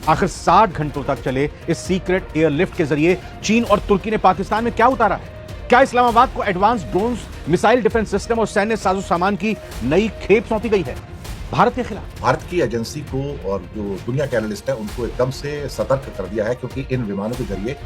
आखिर 60 घंटों तक चले इस सीक्रेट एयरलिफ्ट के जरिए चीन और तुर्की ने पाकिस्तान में क्या उतारा है? क्या इस्लामाबाद को advance drones, missile defence system और सैन्य साजो सामान की नई खेप सौंपी गई है भारत के खिलाफ? भारत की एजेंसी को और जो दुनिया के एनालिस्ट हैं उनको एकदम से सतर्क कर दिया है, क्योंकि इन विमानों के जरिए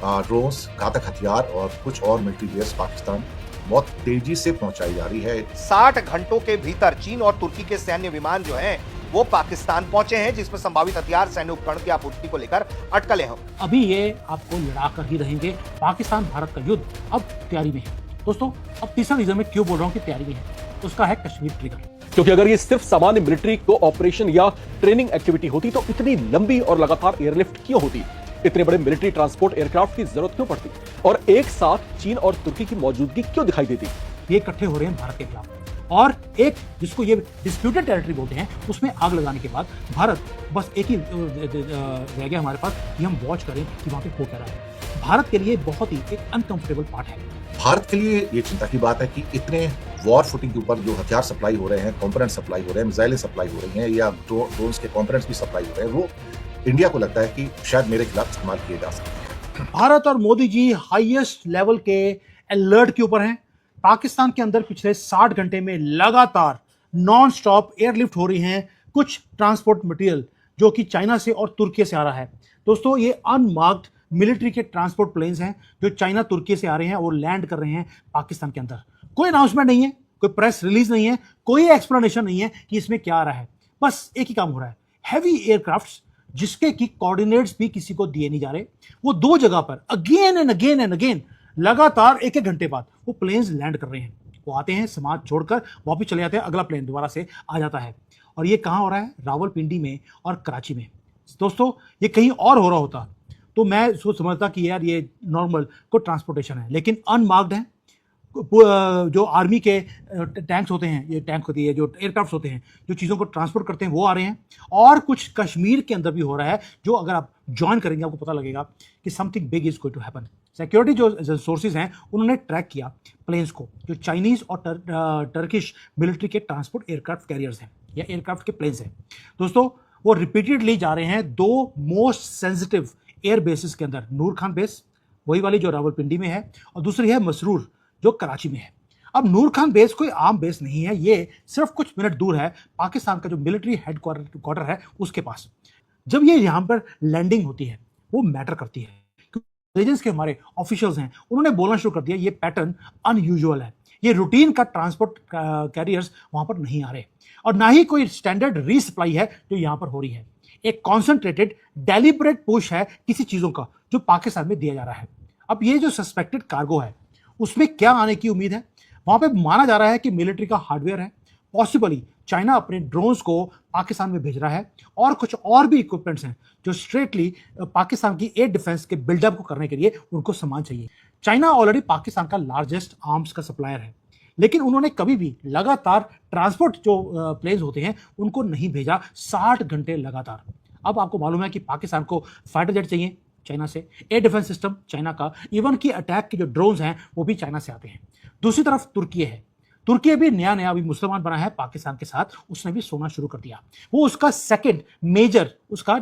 ड्रोन्स, घातक हथियार और कुछ और मिलिट्री बेस पाकिस्तान बहुत तेजी से पहुंचाई जा रही है। 60 घंटों के भीतर चीन और तुर्की के सैन्य विमान जो हैं वो पाकिस्तान पहुंचे हैं, जिसमें संभावित हथियार, सैन्य उपकरण की आपूर्ति को लेकर अटकलें हैं। अभी ये आपको लड़ा कर ही रहेंगे। पाकिस्तान भारत का युद्ध अब तैयारी में है। दोस्तों, अब तीसरा रीजन में क्यों बोल रहा हूँ कि तैयारी में है, उसका है कश्मीर ट्रिगर। क्योंकि अगर ये सिर्फ सामान्य मिलिट्री को ऑपरेशन या ट्रेनिंग एक्टिविटी होती तो इतनी लंबी और लगातार एयरलिफ्ट क्यों होती, इतने बड़े मिलिट्री ट्रांसपोर्ट एयरक्राफ्ट की जरूरत क्यों पड़ती, और एक साथ चीन और तुर्की की मौजूदगी क्यों दिखाई देती? ये इकट्ठे हो रहे हैं भारत के खिलाफ, और एक जिसको ये डिस्प्यूटेड टेरिटरी बोलते हैं उसमें आग लगाने के बाद भारत बस एक ही रह गया हमारे पास कि हम वॉच करें कि वहां पे हो क्या रहा है। भारत के लिए बहुत ही एक अनकंफर्टेबल पार्ट है। भारत के लिए ये चिंता की बात है कि इतने वॉर फुटिंग के ऊपर जो हथियार सप्लाई हो रहे हैं, कंपोनेंट सप्लाई हो रहे हैं, मिसाइलें सप्लाई हो रही हैं या ड्रोन्स के कंपोनेंट्स भी सप्लाई हो रहे हैं, वो इंडिया को लगता है कि शायद मेरे खिलाफ इस्तेमाल किए जा सकते हैं। भारत और मोदी जी हाईएस्ट लेवल के अलर्ट के ऊपर हैं। पाकिस्तान के अंदर पिछले 60 घंटे में लगातार नॉन स्टॉप एयरलिफ्ट हो रही हैं कुछ ट्रांसपोर्ट मटेरियल जो कि चाइना से और तुर्की से आ रहा है। दोस्तों, ये अनमार्क्ड मिलिट्री के ट्रांसपोर्ट प्लेन्स हैं जो चाइना तुर्की से आ रहे हैं और लैंड कर रहे हैं पाकिस्तान के अंदर। कोई अनाउंसमेंट नहीं है, कोई प्रेस रिलीज नहीं है, कोई एक्सप्लेनेशन नहीं है कि इसमें क्या आ रहा है। बस एक ही काम हो रहा है, हैवी एयरक्राफ्ट्स जिसके की कोऑर्डिनेट्स भी किसी को दिए नहीं जा रहे, वो दो जगह पर अगेन एंड अगेन लगातार एक घंटे बाद वो प्लेन्स लैंड कर रहे हैं। वो आते हैं, समाज छोड़कर वापस चले जाते हैं, अगला प्लेन दोबारा से आ जाता है। और ये कहाँ हो रहा है? रावलपिंडी में और कराची में। दोस्तों, ये कहीं और हो रहा होता तो मैं सोच समझता कि यार ये नॉर्मल को ट्रांसपोर्टेशन है, लेकिन अनमार्क्ड है। जो आर्मी के टैंक्स होते हैं, ये टैंक होती है, जो एयरक्राफ्ट होते हैं जो चीज़ों को ट्रांसपोर्ट करते हैं, वो आ रहे हैं। और कुछ कश्मीर के अंदर भी हो रहा है, जो अगर आप ज्वाइन करेंगे आपको पता लगेगा कि something big is going to happen. Security जो सोर्सेज हैं उन्होंने ट्रैक किया प्लेन्स को, जो चाइनीज और टर्किश मिलिट्री के ट्रांसपोर्ट एयरक्राफ्ट कैरियर्स हैं या एयरक्राफ्ट के प्लेन्स हैं। दोस्तों, वो रिपीटेडली जा रहे हैं दो मोस्ट सेंसिटिव एयर बेसिस के अंदर, नूर खान बेस वही वाली जो रावलपिंडी में है, और दूसरी है मसरूर जो कराची में है। अब नूर खान बेस कोई आम बेस नहीं है, ये सिर्फ कुछ मिनट दूर है पाकिस्तान का जो मिलिट्री हेडक्वार्टर है उसके पास। जब ये यहाँ पर लैंडिंग होती है वो मैटर करती है, इंटेलिजेंस के हमारे ऑफिशियल्स हैं उन्होंने बोलना शुरू कर दिया ये पैटर्न अनयूजुअल है, ये रूटीन का ट्रांसपोर्ट कैरियर्स वहां पर नहीं आ रहे, और ना ही कोई स्टैंडर्ड रीसप्लाई है जो यहाँ पर हो रही है। एक कॉन्सेंट्रेटेड डेलिबरेट पुश है किसी चीजों का जो पाकिस्तान में दिया जा रहा है। अब ये जो सस्पेक्टेड कार्गो है उसमें क्या आने की उम्मीद है? वहां पे माना जा रहा है कि मिलिट्री का हार्डवेयर है, पॉसिबली चाइना अपने ड्रोन्स को पाकिस्तान में भेज रहा है, और कुछ और भी इक्विपमेंट्स हैं जो स्ट्रेटली पाकिस्तान की एयर डिफेंस के बिल्डअप को करने के लिए उनको सामान चाहिए। चाइना ऑलरेडी पाकिस्तान का लार्जेस्ट आर्म्स का सप्लायर है, लेकिन उन्होंने कभी भी लगातार ट्रांसपोर्ट जो प्लेन्स होते हैं उनको नहीं भेजा 60 घंटे लगातार। अब आपको मालूम है कि पाकिस्तान को फाइटर जेट चाहिए चाइना से, एयर डिफेंस सिस्टम चाइना का, इवन की अटैक के जो ड्रोन्स हैं वो भी चाइना से आते हैं। दूसरी तरफ तुर्की है, तुर्की भी नया अभी मुसलमान बना है पाकिस्तान के साथ, उसने भी सोना शुरू कर दिया। वो उसका सेकंड मेजर उसका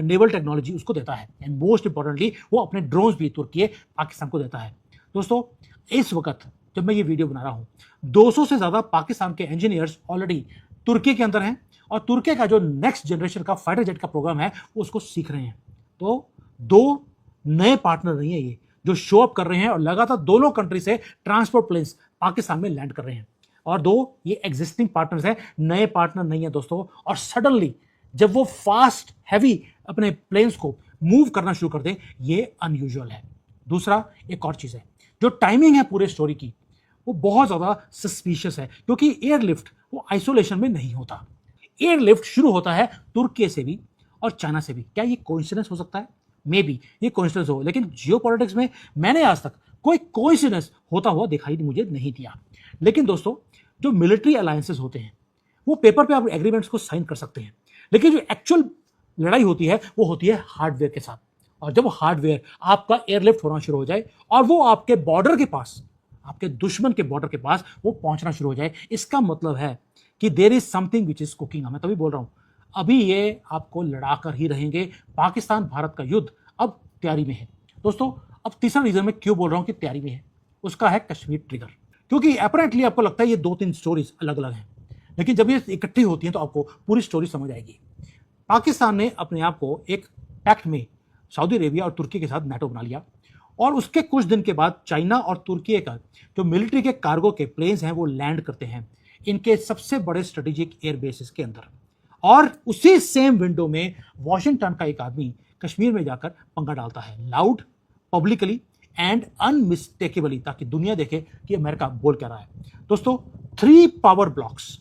नेवल टेक्नोलॉजी उसको देता है, एंड मोस्ट इंपॉर्टेंटली वो अपने ड्रोन्स भी तुर्की पाकिस्तान को देता है। दोस्तों, इस वक्त जब मैं ये वीडियो बना रहा हूँ 200 से ज्यादा पाकिस्तान के इंजीनियर्स ऑलरेडी तुर्की के अंदर हैं, और तुर्की का जो नेक्स्ट जनरेशन का फाइटर जेट का प्रोग्राम है वो उसको सीख रहे हैं। तो दो नए पार्टनर नहीं है ये जो शो अप कर रहे हैं, और लगातार दोनों कंट्री से ट्रांसपोर्ट प्लेन्स पाकिस्तान में लैंड कर रहे हैं, और दो ये एग्जिस्टिंग पार्टनर्स हैं, नए पार्टनर नहीं है दोस्तों। और सडनली जब वो फास्ट हैवी अपने प्लेन्स को मूव करना शुरू कर दें, ये अनयूजुअल है। दूसरा एक और चीज है, जो टाइमिंग है पूरे स्टोरी की वो बहुत ज्यादा सस्पिशियस है, क्योंकि एयरलिफ्ट वो आइसोलेशन में नहीं होता। एयरलिफ्ट शुरू होता है तुर्की से भी और चाइना से भी। क्या ये कोइंसिडेंस हो सकता है? मे बी ये कोइंसिडेंस हो, लेकिन जियोपॉलिटिक्स में मैंने आज तक कोई कोइंसिडेंस होता हुआ दिखाई मुझे नहीं दिया। लेकिन दोस्तों, जो मिलिट्री अलायंसेस होते हैं वो पेपर पे आप एग्रीमेंट्स को साइन कर सकते हैं, लेकिन जो एक्चुअल लड़ाई होती है वो होती है हार्डवेयर के साथ। और जब हार्डवेयर आपका एयरलिफ्ट होना शुरू हो जाए और वो आपके बॉर्डर के पास, आपके दुश्मन के बॉर्डर के पास वो पहुंचना शुरू हो जाए, इसका मतलब है कि there is something which is cooking. मैं तभी बोल रहा हूं अभी ये आपको लड़ाकर ही रहेंगे। पाकिस्तान भारत का युद्ध अब तैयारी में है। दोस्तों, अब तीसरा रीजन मैं क्यों बोल रहा हूं कि तैयारी में है, उसका है कश्मीर ट्रिगर। क्योंकि अपरेंटली आपको लगता है ये 2-3 स्टोरीज अलग अलग हैं, लेकिन जब ये इकट्ठी होती हैं तो आपको पूरी स्टोरी समझ आएगी। पाकिस्तान ने अपने आप को एक पैक्ट में सऊदी अरेबिया और तुर्की के साथ नाटो बना लिया, और उसके कुछ दिन के बाद चाइना और तुर्की का जो मिलिट्री के कार्गो के प्लेन्स हैं वो लैंड करते हैं इनके सबसे बड़े स्ट्रेटेजिक एयर बेसिस के अंदर। और उसी सेम विंडो में वॉशिंगटन का एक आदमी कश्मीर में जाकर पंगा डालता है, लाउड, पब्लिकली एंड अनमिस्टेकेबली, ताकि दुनिया देखे कि अमेरिका बोल क्या रहा है। दोस्तों, 3 पावर ब्लॉक्स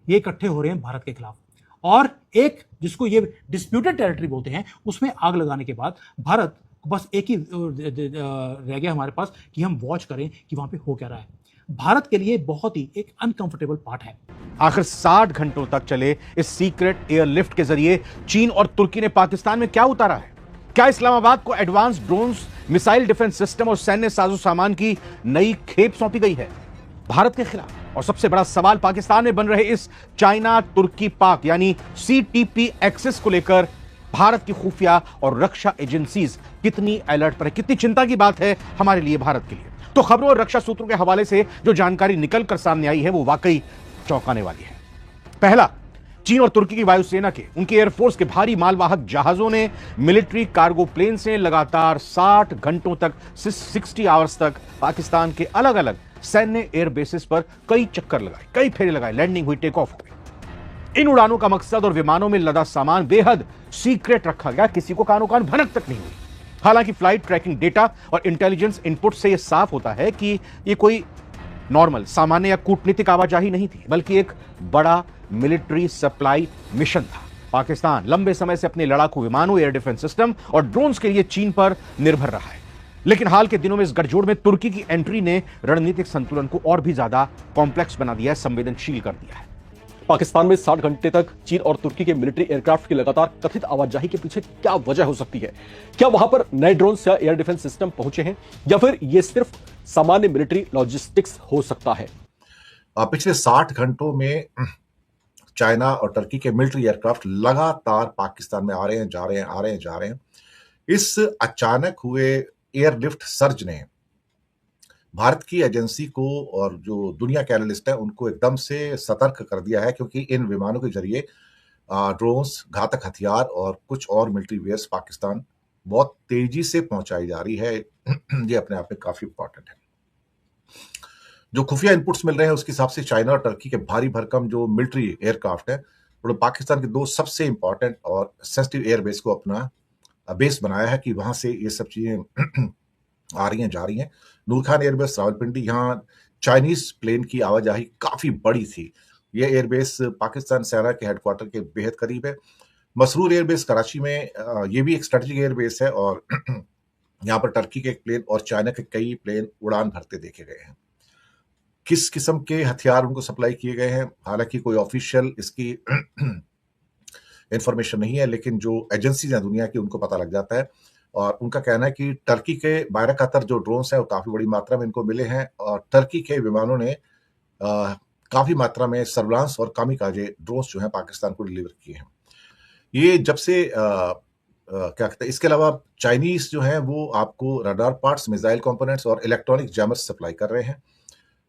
ये इकट्ठे हो रहे हैं भारत के खिलाफ, और एक जिसको ये डिस्प्यूटेड टेरिटरी बोलते हैं उसमें आग लगाने के बाद भारत बस एक ही रह गया हमारे पास कि हम वॉच करें कि वहां पे हो क्या रहा है। भारत के लिए बहुत ही एक अनकंफर्टेबल पार्ट है। आखिर 60 घंटों तक चले इस सीक्रेट एयरलिफ्ट के जरिए चीन और तुर्की ने पाकिस्तान में क्या उतारा है? क्या इस्लामाबाद को advance drones, missile defence system और सैन्य साजो सामान की नई खेप सौंपी गई है भारत के खिलाफ? और सबसे बड़ा सवाल पाकिस्तान में बन रहे इस चाइना तुर्की पाक यानी CTP एक्सिस को लेकर भारत की खुफिया और रक्षा एजेंसीज कितनी अलर्ट पर है, कितनी चिंता की बात है हमारे लिए, भारत के लिए। तो खबरों और रक्षा सूत्रों के हवाले से जो जानकारी निकल कर सामने आई है वो वाकई चौंकाने वाली है। पहला, चीन और तुर्की की वायुसेना के, उनके एयरफोर्स के भारी मालवाहक जहाजों ने मिलिट्री कार्गो प्लेन से लगातार 60 घंटों तक, 60 आवर्स तक पाकिस्तान के अलग अलग सैन्य एयर बेसिस पर कई चक्कर लगाए, कई फेरे लगाए, लैंडिंग हुई, टेक ऑफ हुई। इन उड़ानों का मकसद और विमानों में लदा सामान बेहद सीक्रेट रखा गया, किसी को कानो कान भनक तक नहीं हुई। हालांकि फ्लाइट ट्रैकिंग डेटा और इंटेलिजेंस इनपुट से यह साफ होता है कि यह कोई नॉर्मल, सामान्य या कूटनीतिक आवाजाही नहीं थी, बल्कि एक बड़ा मिलिट्री सप्लाई मिशन था। पाकिस्तान लंबे समय से अपने लड़ाकू विमानों, एयर डिफेंस सिस्टम और ड्रोन्स के लिए चीन पर निर्भर रहा है। लेकिन हाल के दिनों में इस गठजोड़ में तुर्की की एंट्री ने रणनीतिक संतुलन को और भी ज्यादा कॉम्प्लेक्स बना दिया है, संवेदनशील कर दिया है। पाकिस्तान में 60 घंटे तक चीन और तुर्की के मिलिट्री एयरक्राफ्ट की लगातार कथित आवाजाही के पीछे क्या वजह हो सकती है? क्या वहां पर नए ड्रोन्स या एयर डिफेंस सिस्टम पहुंचे हैं, या फिर यह सिर्फ सामान्य मिलिट्री लॉजिस्टिक्स हो सकता है? पिछले 60 घंटों में चाइना और टर्की के मिलिट्री एयरक्राफ्ट लगातार पाकिस्तान में आ रहे हैं, जा रहे हैं, आ रहे हैं, जा रहे हैं। इस अचानक हुए एयरलिफ्ट सर्ज ने भारत की एजेंसी को और जो दुनिया के एनालिस्ट हैं उनको एकदम से सतर्क कर दिया है, क्योंकि इन विमानों के जरिए ड्रोन्स, घातक हथियार और कुछ और मिलिट्री वेयर्स पाकिस्तान बहुत तेजी से पहुंचाई जा रही है। ये अपने आप में काफी इंपॉर्टेंट है। जो खुफिया इनपुट्स मिल रहे हैं उसके हिसाब से चाइना और टर्की के भारी भरकम जो मिलिट्री एयरक्राफ्ट है उन्होंने पाकिस्तान के 2 सबसे इंपॉर्टेंट और सेंसिटिव एयरबेस को अपना बेस बनाया है कि वहां से ये सब चीजें आ रही हैं, जा रही हैं। नूर खान एयरबेस रावलपिंडी, यहाँ चाइनीज प्लेन की आवाजाही काफी बड़ी थी। यह एयरबेस पाकिस्तान सेना के हेडक्वार्टर के बेहद करीब है। मसरूर एयरबेस कराची में ये भी एक स्ट्रेटेजिक एयरबेस है, और यहाँ पर टर्की के एक प्लेन और चाइना के कई प्लेन उड़ान भरते देखे गए हैं। किस किस्म के हथियार उनको सप्लाई किए गए हैं, हालांकि कोई ऑफिशियल इसकी इंफॉर्मेशन नहीं है, लेकिन जो एजेंसीज हैं दुनिया की उनको पता लग जाता है। और उनका कहना है कि टर्की के बायरकातर जो ड्रोन्स हैं वो काफी बड़ी मात्रा में इनको मिले हैं, और टर्की के विमानों ने काफी मात्रा में सर्विलांस और कामिकाजे ड्रोन्स जो हैं पाकिस्तान को डिलीवर किए हैं। ये जब से क्या कहते हैं, इसके अलावा चाइनीज जो हैं वो आपको रडार पार्ट्स, मिसाइल कंपोनेंट्स और इलेक्ट्रॉनिक जैमर्स सप्लाई कर रहे हैं।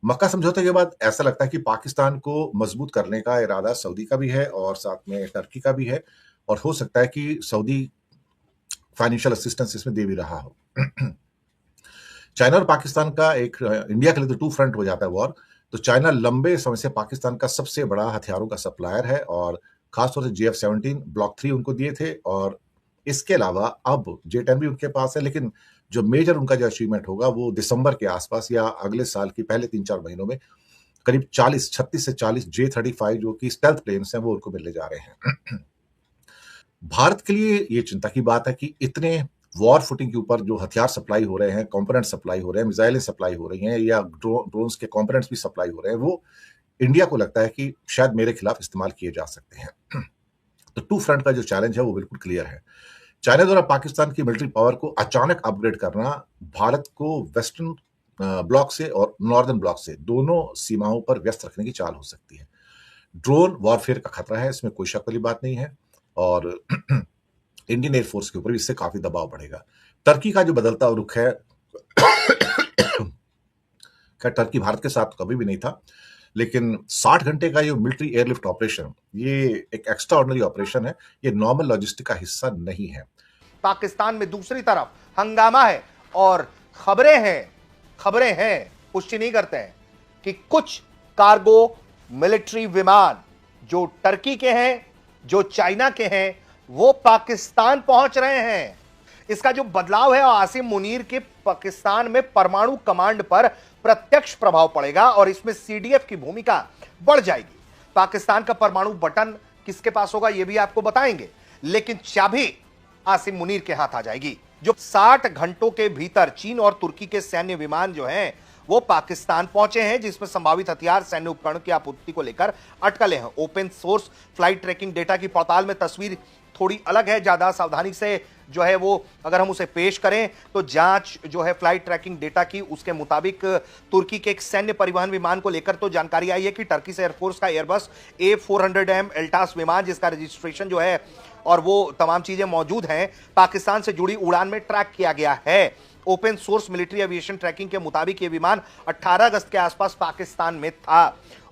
मक्का समझौते के बाद ऐसा लगता है कि पाकिस्तान को मजबूत करने का इरादा सऊदी का भी है और साथ में टर्की का भी है, और हो सकता है कि सऊदी फाइनेंशियल असिस्टेंस इसमें दे भी रहा हो। चाइना और पाकिस्तान का एक इंडिया के लिए तो 2 फ्रंट हो जाता है वॉर। तो चाइना लंबे समय से पाकिस्तान का सबसे बड़ा हथियारों का सप्लायर है, और खासतौर से JF-17 ब्लॉक 3 उनको दिए थे, और इसके अलावा अब J-10 भी उनके पास है। लेकिन जो मेजर उनका जो अचीवमेंट होगा वो दिसंबर के आसपास या अगले साल की पहले 3-4 महीनों में करीब 36 से 40 J-35 जो कि स्टेल्थ प्लेन्स हैं वो उनको मिलने जा रहे हैं। भारत के लिए ये चिंता की बात है कि इतने वॉर फुटिंग के ऊपर जो हथियार सप्लाई हो रहे हैं, कंपोनेंट सप्लाई हो रहे हैं, मिसाइलें सप्लाई हो रही हैं, या ड्रोन्स के कंपोनेंट्स भी सप्लाई हो रहे हैं, वो इंडिया को लगता है कि शायद मेरे खिलाफ इस्तेमाल किए जा सकते हैं। तो 2 फ्रंट का जो चैलेंज है वो बिल्कुल क्लियर है। चाइना द्वारा पाकिस्तान की मिलिट्री पावर को अचानक अपग्रेड करना भारत को वेस्टर्न ब्लॉक से और नॉर्दर्न ब्लॉक से दोनों सीमाओं पर व्यस्त रखने की चाल हो सकती है। ड्रोन वॉरफेयर का खतरा है, इसमें कोई शक वाली बात नहीं है। और इंडियन एयरफोर्स के ऊपर भी इससे काफी दबाव बढ़ेगा। टर्की का जो बदलता रुख है, खैर टर्की भारत के साथ कभी भी नहीं था, लेकिन 60 घंटे का ये मिलिट्री एयरलिफ्ट ऑपरेशन, ये एक एक्स्ट्रा ऑर्डिनरी ऑपरेशन है, ये नॉर्मल लॉजिस्टिक का हिस्सा नहीं है। पाकिस्तान में दूसरी तरफ हंगामा है और खबरें हैं, पुष्टि नहीं करते हैं कि कुछ कार्गो मिलिट्री विमान जो टर्की के हैं, जो चाइना के हैं, वो पाकिस्तान पहुंच रहे हैं। इसका जो बदलाव है आसिम मुनीर के पाकिस्तान में परमाणु कमांड पर प्रत्यक्ष प्रभाव पड़ेगा और इसमें सीडीएफ की भूमिका बढ़ जाएगी। पाकिस्तान का परमाणु बटन किसके पास होगा यह भी आपको बताएंगे, लेकिन चाबी आसिम मुनीर के हाथ आ जाएगी। जो 60 घंटों के भीतर चीन और तुर्की के सैन्य विमान जो हैं वो पाकिस्तान पहुंचे हैं, जिसमें संभावित हथियार, सैन्य उपकरण की आपूर्ति को लेकर अटकलें हैं। Open source flight tracking data की पड़ताल में तस्वीर थोड़ी अलग है। ज्यादा सावधानी से जो है वो अगर हम उसे पेश करें तो जांच जो है फ्लाइट ट्रैकिंग डेटा की, उसके मुताबिक तुर्की के एक सैन्य परिवहन विमान को लेकर तो जानकारी आई है कि टर्की से एयरफोर्स का एयरबस A400M एल्टास विमान, जिसका रजिस्ट्रेशन जो है और वो तमाम चीजें मौजूद हैं, पाकिस्तान से जुड़ी उड़ान में ट्रैक किया गया है। Open source military aviation tracking के मुताबिक ये विमान 18 अगस्त के आसपास पाकिस्तान में था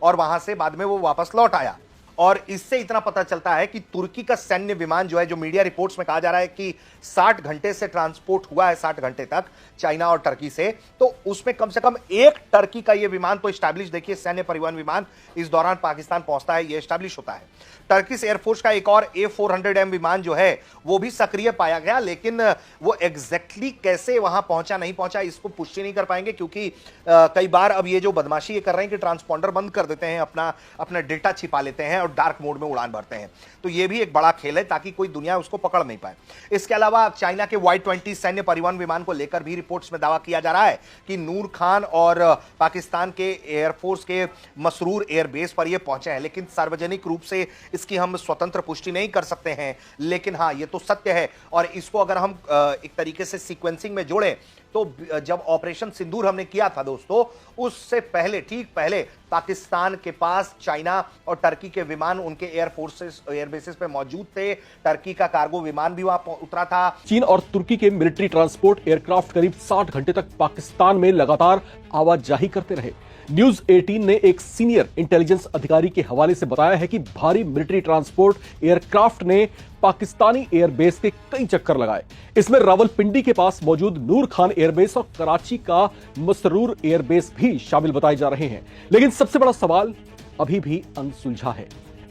और वहां से बाद में वो वापस लौट आया। और इससे इतना पता चलता है कि तुर्की का सैन्य विमान जो है, जो मीडिया रिपोर्ट्स में कहा जा रहा है कि 60 घंटे से ट्रांसपोर्ट हुआ है, 60 घंटे तक चाइना और टर्की से, तो उसमें कम से कम एक टर्की का यह विमान तो एस्टैब्लिश, देखिए सैन्य परिवहन विमान इस दौरान पाकिस्तान पहुंचता है, यह एस्टैब्लिश होता है। टर्की से एयरफोर्स का एक और A400M विमान जो है वो भी सक्रिय पाया गया, लेकिन वो एग्जैक्टली कैसे वहां पहुंचा नहीं पहुंचा इसको पुष्टि नहीं कर पाएंगे, क्योंकि कई बार अब ये जो बदमाशी ये कर रहे हैं कि ट्रांसपॉन्डर बंद कर देते हैं, अपना डेटा छिपा लेते हैं और डार्क मोड में उड़ान भरते हैं। तो ये भी एक बड़ा खेल है ताकि कोई दुनिया उसको पकड़ नहीं पाए। इसके अलावा चाइना के Y-20 सैन्य परिवहन विमान को लेकर भी रिपोर्ट्स में दावा किया जा रहा है कि नूर खान और पाकिस्तान के एयरफोर्स के मसरूर एयरबेस पर ये पहुंचे हैं, लेकिन सार्वजनिक रूप से इसकी हम स्वतंत्र पुष्टि नहीं कर सकते हैं। लेकिन हाँ, ये तो सत्य है और इसको अगर हम एक तरीके से सीक्वेंसिंग में जोड़ें तो जब ऑपरेशन सिंदूर हमने किया था दोस्तों, उससे पहले, ठीक पहले पाकिस्तान के पास चाइना और टर्की के विमान उनके एयरबेसेस पे मौजूद थे। टर्की का कार्गो विमान भी वहां उतरा था। चीन और तुर्की के मिलिट्री ट्रांसपोर्ट एयरक्राफ्ट करीब 60 घंटे तक पाकिस्तान में लगातार आवाजाही करते रहे। न्यूज 18 ने एक सीनियर इंटेलिजेंस अधिकारी के हवाले से बताया है कि भारी मिलिट्री ट्रांसपोर्ट एयरक्राफ्ट ने पाकिस्तानी एयरबेस के कई चक्कर लगाए। इसमें रावलपिंडी के पास मौजूद नूर खान एयरबेस और कराची का मसरूर एयरबेस भी शामिल बताए जा रहे हैं। लेकिन सबसे बड़ा सवाल अभी भी अनसुलझा है,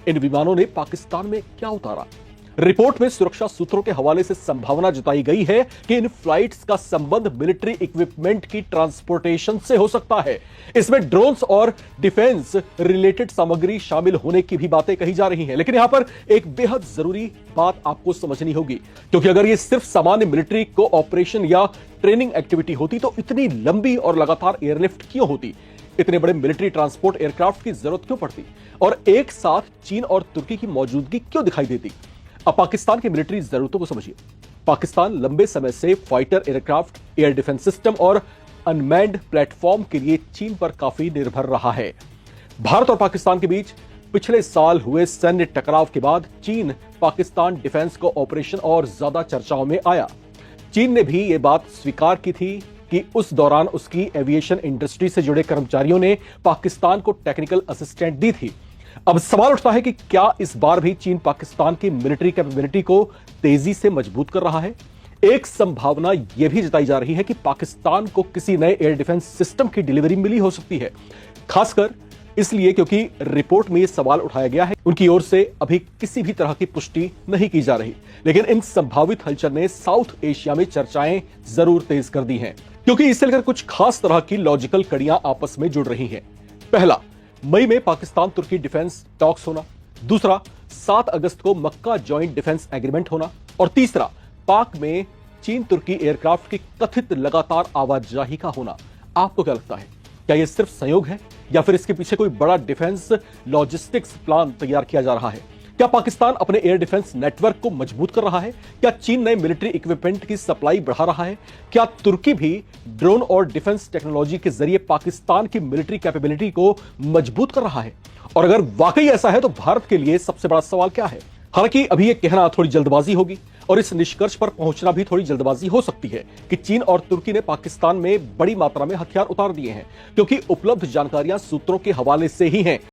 इन विमानों ने पाकिस्तान में क्या उतारा? रिपोर्ट में सुरक्षा सूत्रों के हवाले से संभावना जताई गई है कि इन फ्लाइट्स का संबंध मिलिट्री इक्विपमेंट की ट्रांसपोर्टेशन से हो सकता है। इसमें ड्रोन्स और डिफेंस रिलेटेड सामग्री शामिल होने की भी बातें कही जा रही हैं। लेकिन यहां पर एक बेहद जरूरी बात आपको समझनी होगी, क्योंकि अगर यह सिर्फ सामान्य मिलिट्री कोऑपरेशन या ट्रेनिंग एक्टिविटी होती तो इतनी लंबी और लगातार एयरलिफ्ट क्यों होती? इतने बड़े मिलिट्री ट्रांसपोर्ट एयरक्राफ्ट की जरूरत क्यों पड़ती? और एक साथ चीन और तुर्की की मौजूदगी क्यों दिखाई देती? अब पाकिस्तान की मिलिट्री जरूरतों को समझिए। पाकिस्तान लंबे समय से fighter aircraft, air defence system और अनमैन्ड प्लेटफॉर्म के लिए चीन पर काफी निर्भर रहा है। भारत और पाकिस्तान के बीच पिछले साल हुए सैन्य टकराव के बाद चीन पाकिस्तान डिफेंस कोऑपरेशन और ज्यादा चर्चाओं में आया। चीन ने भी यह बात स्वीकार की थी कि उस दौरान उसकी एविएशन इंडस्ट्री से जुड़े कर्मचारियों ने पाकिस्तान को टेक्निकल असिस्टेंट दी थी। अब सवाल उठता है कि क्या इस बार भी चीन पाकिस्तान की मिलिट्री कैपेबिलिटी को तेजी से मजबूत कर रहा है? एक संभावना यह भी जताई जा रही है कि पाकिस्तान को किसी नए एयर डिफेंस सिस्टम की डिलीवरी मिली हो सकती है, खासकर इसलिए क्योंकि रिपोर्ट में यह सवाल उठाया गया है उनकी ओर से अभी किसी भी तरह की पुष्टि नहीं की जा रही। लेकिन इन संभावित हलचल ने साउथ एशिया में चर्चाएं जरूर तेज कर दी हैं, क्योंकि इससे लेकर कुछ खास तरह की लॉजिकल कड़ियां आपस में जुड़ रही हैं। पहला, मई में पाकिस्तान तुर्की डिफेंस टॉक्स होना। दूसरा, 7 अगस्त को मक्का जॉइंट डिफेंस एग्रीमेंट होना। और तीसरा, पाक में चीन तुर्की एयरक्राफ्ट की कथित लगातार आवाजाही का होना। आपको क्या लगता है, क्या यह सिर्फ संयोग है या फिर इसके पीछे कोई बड़ा डिफेंस लॉजिस्टिक्स प्लान तैयार किया जा रहा है? क्या पाकिस्तान अपने एयर डिफेंस नेटवर्क को मजबूत कर रहा है? क्या चीन नए मिलिट्री इक्विपमेंट की सप्लाई बढ़ा रहा है? क्या तुर्की भी ड्रोन और डिफेंस टेक्नोलॉजी के जरिए पाकिस्तान की मिलिट्री कैपेबिलिटी को मजबूत कर रहा है? और अगर वाकई ऐसा है तो भारत के लिए सबसे बड़ा सवाल क्या है? हालांकि अभी यह कहना थोड़ी जल्दबाजी होगी और इस निष्कर्ष पर पहुंचना भी थोड़ी जल्दबाजी हो सकती है कि चीन और तुर्की ने पाकिस्तान में बड़ी मात्रा में हथियार उतार दिए हैं, क्योंकि उपलब्ध जानकारियां सूत्रों के हवाले से ही हैं